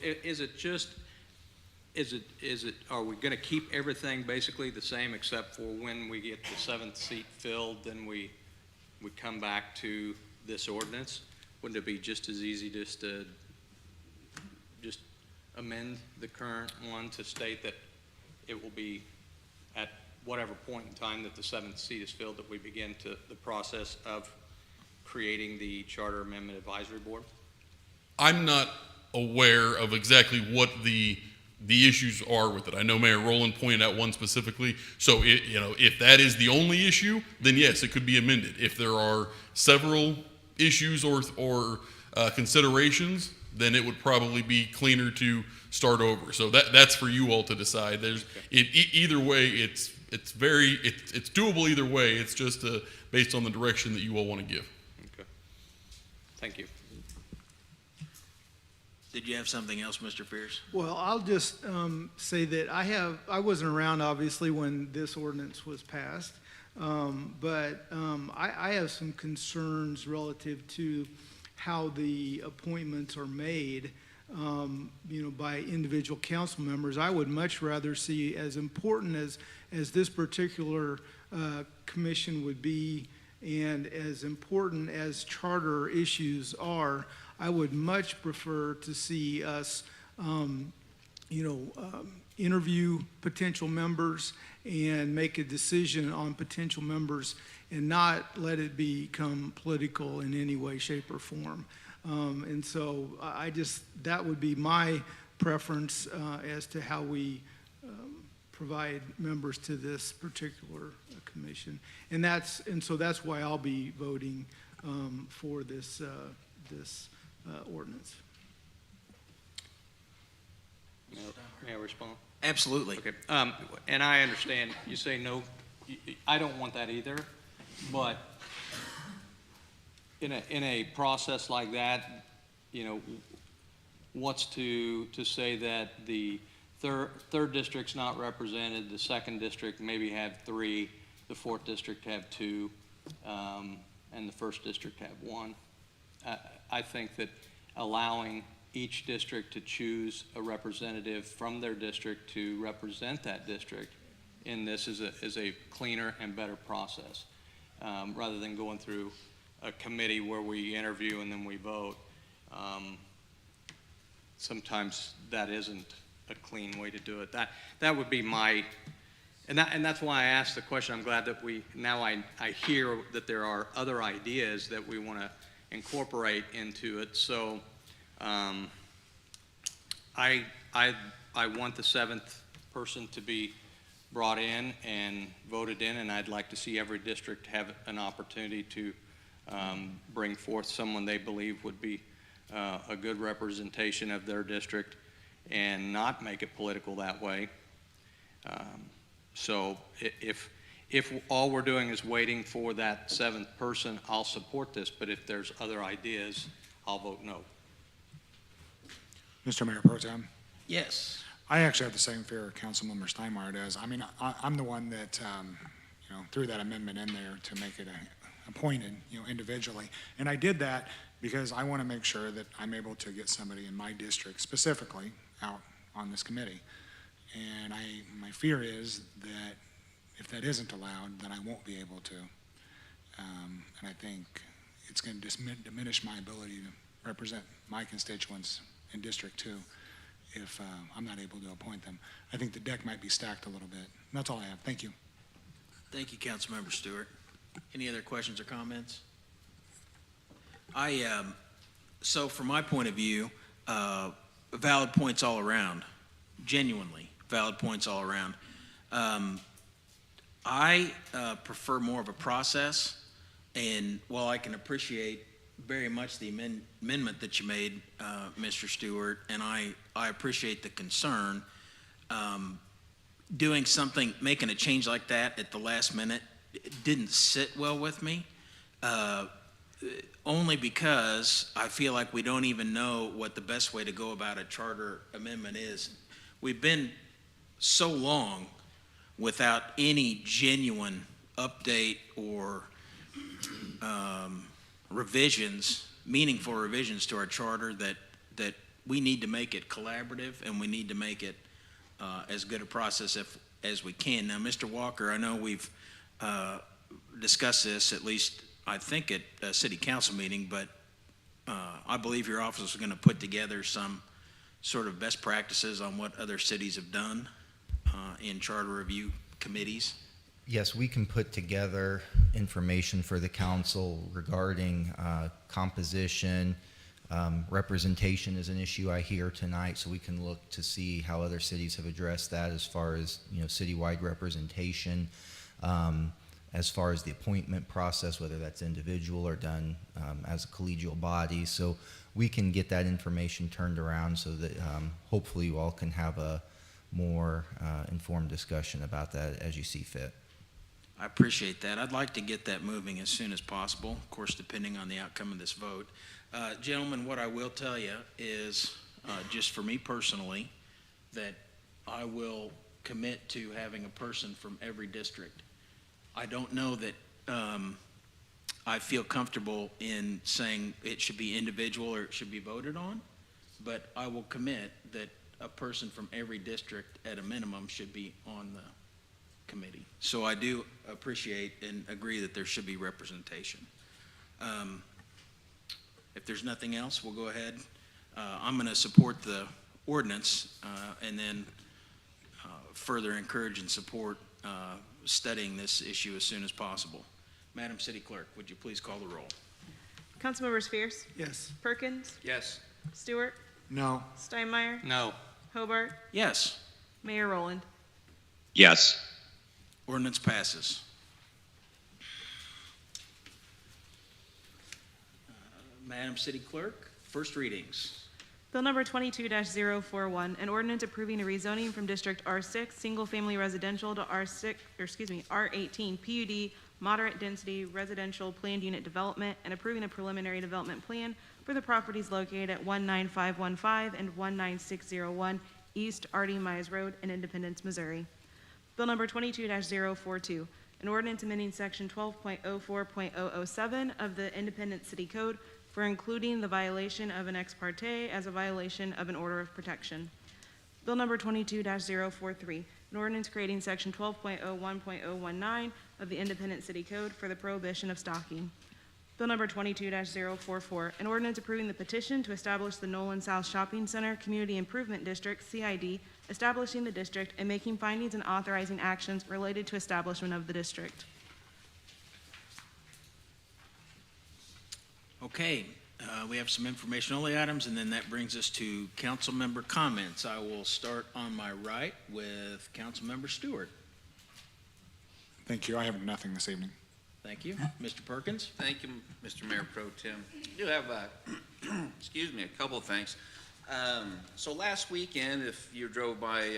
are we going to keep everything basically the same, except for when we get the 7th seat filled, then we come back to this ordinance? Wouldn't it be just as easy just to amend the current one to state that it will be at whatever point in time that the 7th seat is filled that we begin the process of creating the Charter Amendment Advisory Board? I'm not aware of exactly what the issues are with it. I know Mayor Rowland pointed out one specifically. So if that is the only issue, then yes, it could be amended. If there are several issues or considerations, then it would probably be cleaner to start over. So that's for you all to decide. Either way, it's doable either way. It's just based on the direction that you all want to give. Okay. Thank you. Did you have something else, Mr. Fears? Well, I'll just say that I wasn't around, obviously, when this ordinance was passed, but I have some concerns relative to how the appointments are made, by individual council members. I would much rather see, as important as this particular commission would be, and as important as charter issues are, I would much prefer to see us interview potential members and make a decision on potential members and not let it become political in any way, shape, or form. And so that would be my preference as to how we provide members to this particular commission. And so that's why I'll be voting for this ordinance. May I respond? Absolutely. Okay, and I understand you say no, I don't want that either, but in a process like that, what's to say that the third district's not represented, the second district maybe have 3, the fourth district have 2, and the first district have 1. I think that allowing each district to choose a representative from their district to represent that district in this is a cleaner and better process, rather than going through a committee where we interview and then we vote. Sometimes that isn't a clean way to do it. That would be my, and that's why I asked the question. I'm glad that I hear that there are other ideas that we want to incorporate into it. So I want the 7th person to be brought in and voted in, and I'd like to see every district have an opportunity to bring forth someone they believe would be a good representation of their district and not make it political that way. So if all we're doing is waiting for that 7th person, I'll support this, but if there's other ideas, I'll vote no. Mr. Mayor Pro Tem, Yes. I actually have the same fear Councilmember Steinmeier does. I mean, I'm the one that, threw that amendment in there to make it appointed, individually. And I did that because I want to make sure that I'm able to get somebody in my district specifically out on this committee. And my fear is that if that isn't allowed, then I won't be able to. And I think it's going to diminish my ability to represent my constituents in District 2 if I'm not able to appoint them. I think the deck might be stacked a little bit. And that's all I have. Thank you. Thank you, Councilmember Stewart. Any other questions or comments? So from my point of view, valid points all around, genuinely valid points all around. I prefer more of a process, and while I can appreciate very much the amendment that you made, Mr. Stewart, and I appreciate the concern, doing something, making a change like that at the last minute didn't sit well with me, only because I feel like we don't even know what the best way to go about a charter amendment is. We've been so long without any genuine update or revisions, meaningful revisions to our charter that we need to make it collaborative, and we need to make it as good a process as we can. Now, Mr. Walker, I know we've discussed this, at least I think at a city council meeting, but I believe your office is going to put together some sort of best practices on what other cities have done in charter review committees. Yes, we can put together information for the council regarding composition. Representation is an issue I hear tonight, so we can look to see how other cities have addressed that as far as citywide representation, as far as the appointment process, whether that's individual or done as a collegial body. So we can get that information turned around so that hopefully you all can have a more informed discussion about that as you see fit. I appreciate that. I'd like to get that moving as soon as possible, of course, depending on the outcome of this vote. Gentlemen, what I will tell you is, just for me personally, that I will commit to having a person from every district. I don't know that I feel comfortable in saying it should be individual or it should be voted on, but I will commit that a person from every district at a minimum should be on the committee. So I do appreciate and agree that there should be representation. If there's nothing else, we'll go ahead. I'm going to support the ordinance, and then further encourage and support studying this issue as soon as possible. Madam City Clerk, would you please call the roll? Councilmembers Fierce, Yes. Perkins, Yes. Stewart, No. Steinmeier, No. Hobart, Yes. Mayor Rowland. Yes. Ordinance passes. Madam City Clerk, first readings. Bill number 22-041, an ordinance approving a rezoning from District R6, single-family residential to R18 PUD, moderate density residential planned unit development, and approving a preliminary development plan for the properties located at 19515 and 19601 East R.D. Mize Road in Independence, Missouri. Bill number 22-042, an ordinance amending section 12.04.007 of the Independence City Code for including the violation of an ex parte as a violation of an order of protection. Bill number 22-043, an ordinance creating section 12.01.019 of the Independent City Code for the prohibition of stalking. Bill number 22-044, an ordinance approving the petition to establish the Nolan South Shopping Center Community Improvement District, CID, establishing the district and making findings and authorizing actions related to establishment of the district. Okay, we have some information only items, and then that brings us to council member comments. I will start on my right with council member Stewart. Thank you. I have nothing this evening. Thank you. Mr. Perkins? Thank you, Mr. Mayor Pro Tem. I do have, excuse me, a couple of things. So last weekend, if you drove by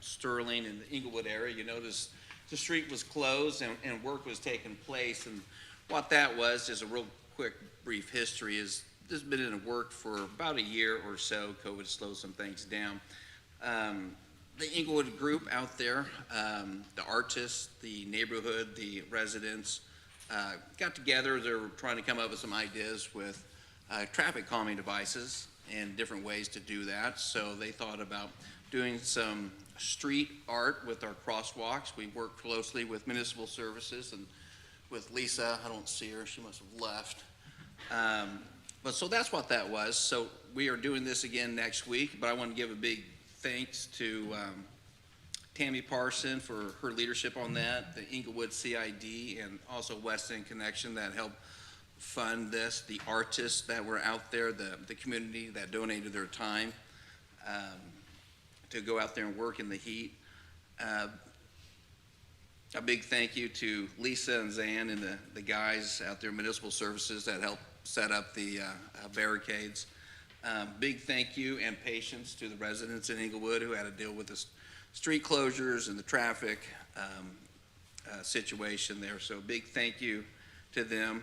Sterling in the Inglewood area, you noticed the street was closed and work was taking place. And what that was, just a real quick, brief history, is this has been in work for about a year or so. COVID slowed some things down. The Inglewood group out there, the artists, the neighborhood, the residents, got together. They were trying to come up with some ideas with traffic calming devices and different ways to do that. So they thought about doing some street art with our crosswalks. We worked closely with municipal services and with Lisa. I don't see her. She must have left. But so that's what that was. So we are doing this again next week, but I want to give a big thanks to Tammy Parson for her leadership on that, the Inglewood CID, and also West End Connection that helped fund this, the artists that were out there, the community that donated their time to go out there and work in the heat. A big thank you to Lisa and Zan and the guys out there, municipal services, that helped set up the barricades. Big thank you and patience to the residents in Inglewood who had to deal with the street closures and the traffic situation there. So big thank you to them.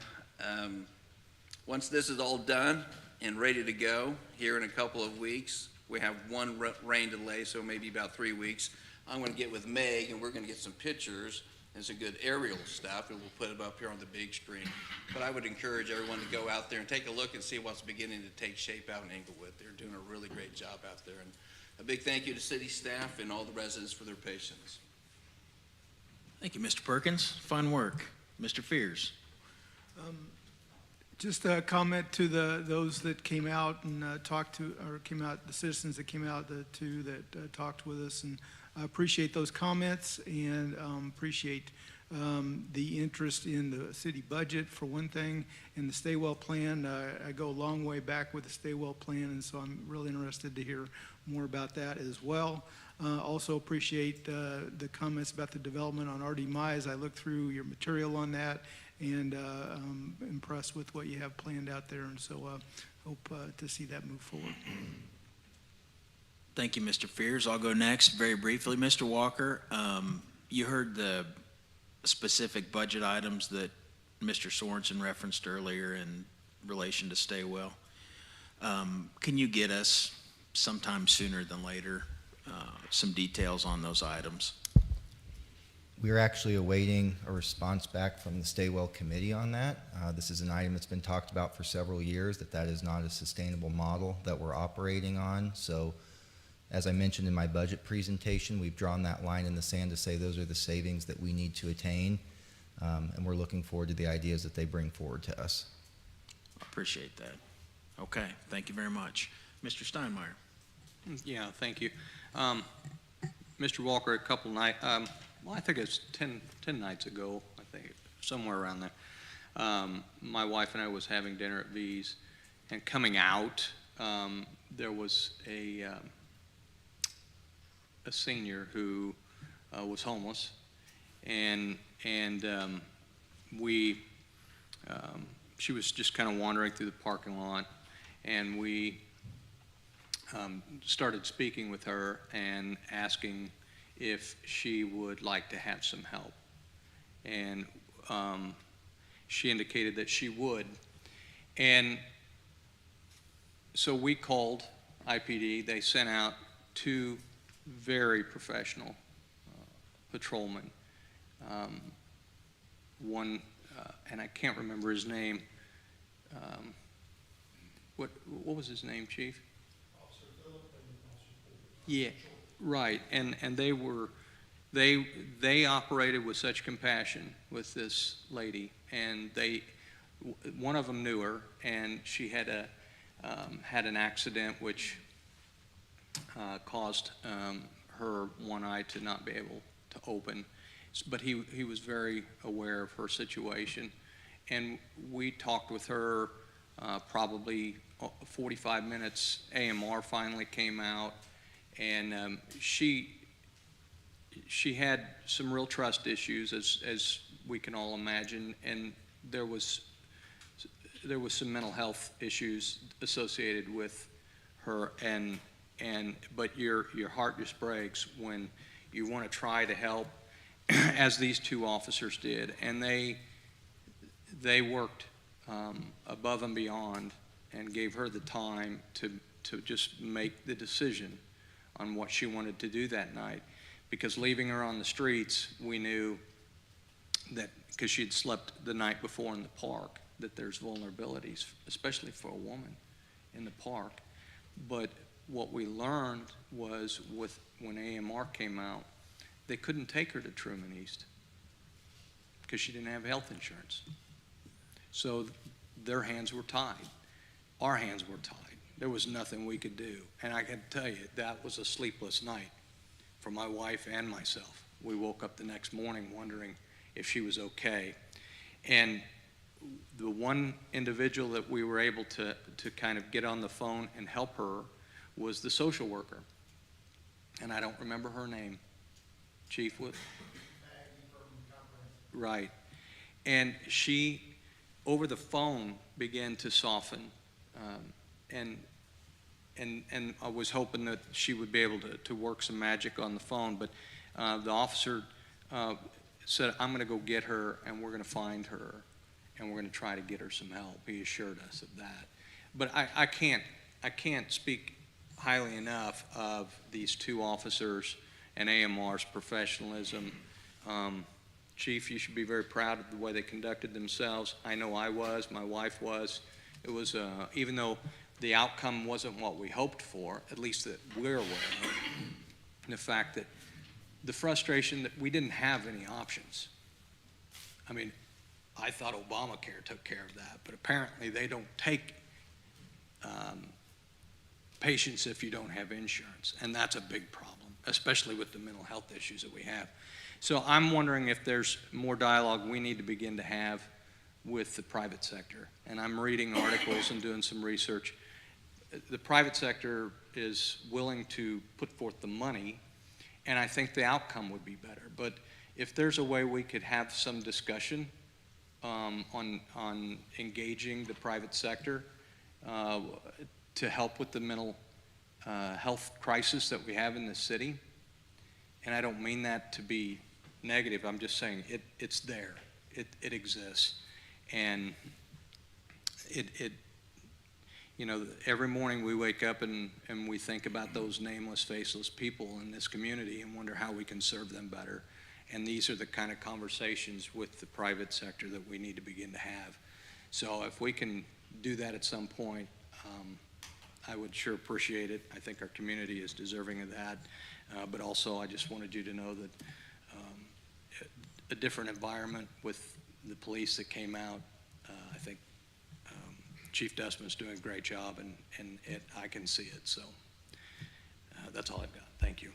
Once this is all done and ready to go here in a couple of weeks, we have one rain delay, so maybe about 3 weeks. I'm going to get with Meg, and we're going to get some pictures and some good aerial stuff, and we'll put it up here on the big screen. But I would encourage everyone to go out there and take a look and see what's beginning to take shape out in Inglewood. They're doing a really great job out there. And a big thank you to city staff and all the residents for their patience. Thank you, Mr. Perkins. Fine work. Mr. Fears? Just a comment to those that came out and talked to, or came out, the citizens that came out, the two that talked with us, and I appreciate those comments and appreciate the interest in the city budget for one thing, and the Stay Well plan. I go a long way back with the Stay Well plan, and so I'm really interested to hear more about that as well. Also appreciate the comments about the development on R.D. Mize. I looked through your material on that, and I'm impressed with what you have planned out there, and so hope to see that move forward. Thank you, Mr. Fears. I'll go next very briefly. Mr. Walker, you heard the specific budget items that Mr. Sorensen referenced earlier in relation to Stay Well. Can you get us sometime sooner than later some details on those items? We are actually awaiting a response back from the Stay Well Committee on that. This is an item that's been talked about for several years, that is not a sustainable model that we're operating on. So as I mentioned in my budget presentation, we've drawn that line in the sand to say those are the savings that we need to attain, and we're looking forward to the ideas that they bring forward to us. Appreciate that. Okay, thank you very much. Mr. Steinmeier? Yeah, thank you. Mr. Walker, a couple nights, well, I think it's 10 nights ago, I think, somewhere around there. My wife and I was having dinner at V's, and coming out, there was a senior who was homeless, and she was just kind of wandering through the parking lot, and we started speaking with her and asking if she would like to have some help. And she indicated that she would. And so we called IPD. They sent out 2 very professional patrolmen. One, and I can't remember his name. What was his name, Chief? Officer Phillip and Officer Ford. Yeah, right. And they operated with such compassion with this lady, and one of them knew her, and she had an accident which caused her one eye to not be able to open. But he was very aware of her situation, and we talked with her probably 45 minutes. AMR finally came out, and she had some real trust issues, as we can all imagine, and there was some mental health issues associated with her, but your heart just breaks when you want to try to help, as these 2 officers did, and they worked above and beyond and gave her the time to just make the decision on what she wanted to do that night. Because leaving her on the streets, we knew that, because she'd slept the night before in the park, that there's vulnerabilities, especially for a woman in the park. But what we learned was when AMR came out, they couldn't take her to Truman East because she didn't have health insurance. So their hands were tied. Our hands were tied. There was nothing we could do. And I can tell you, that was a sleepless night for my wife and myself. We woke up the next morning wondering if she was okay. And the one individual that we were able to kind of get on the phone and help her was the social worker. And I don't remember her name. Chief, what? Right. And she, over the phone, began to soften, and I was hoping that she would be able to work some magic on the phone, but the officer said, I'm going to go get her, and we're going to find her, and we're going to try to get her some help. He assured us of that. But I can't speak highly enough of these 2 officers and AMR's professionalism. Chief, you should be very proud of the way they conducted themselves. I know I was, my wife was. It was, even though the outcome wasn't what we hoped for, at least that we're aware of, and the fact that the frustration that we didn't have any options. I mean, I thought Obamacare took care of that, but apparently they don't take patients if you don't have insurance, and that's a big problem, especially with the mental health issues that we have. So I'm wondering if there's more dialogue we need to begin to have with the private sector. And I'm reading articles and doing some research. The private sector is willing to put forth the money, and I think the outcome would be better. But if there's a way we could have some discussion on engaging the private sector to help with the mental health crisis that we have in the city, and I don't mean that to be negative, I'm just saying it's there, it exists, and it you know, every morning we wake up and we think about those nameless, faceless people in this community and wonder how we can serve them better. And these are the kind of conversations with the private sector that we need to begin to have. So if we can do that at some point, I would sure appreciate it. I think our community is deserving of that. But also, I just wanted you to know that a different environment with the police that came out, I think Chief Dustman's doing a great job, and I can see it. So That's all I've got. Thank you.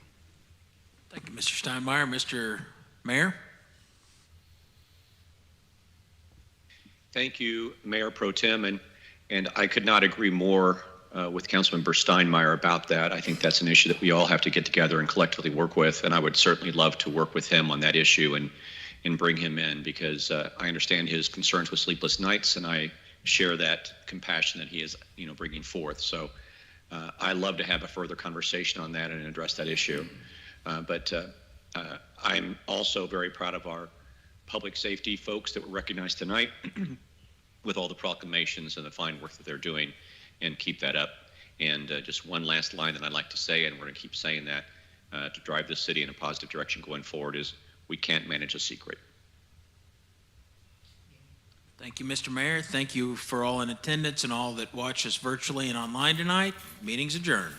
Thank you, Mr. Steinmeier. Mr. Mayor? Thank you, Mayor Pro Tem, and I could not agree more with Councilmember Steinmeier about that. I think that's an issue that we all have to get together and collectively work with, and I would certainly love to work with him on that issue and bring him in, because I understand his concerns with sleepless nights, and I share that compassion that he is, bringing forth. So I love to have a further conversation on that and address that issue. But I'm also very proud of our public safety folks that were recognized tonight with all the proclamations and the fine work that they're doing, and keep that up. And just one last line that I'd like to say, and we're going to keep saying that to drive this city in a positive direction going forward, is we can't manage a secret. Thank you, Mr. Mayor. Thank you for all in attendance and all that watch us virtually and online tonight. Meeting's adjourned.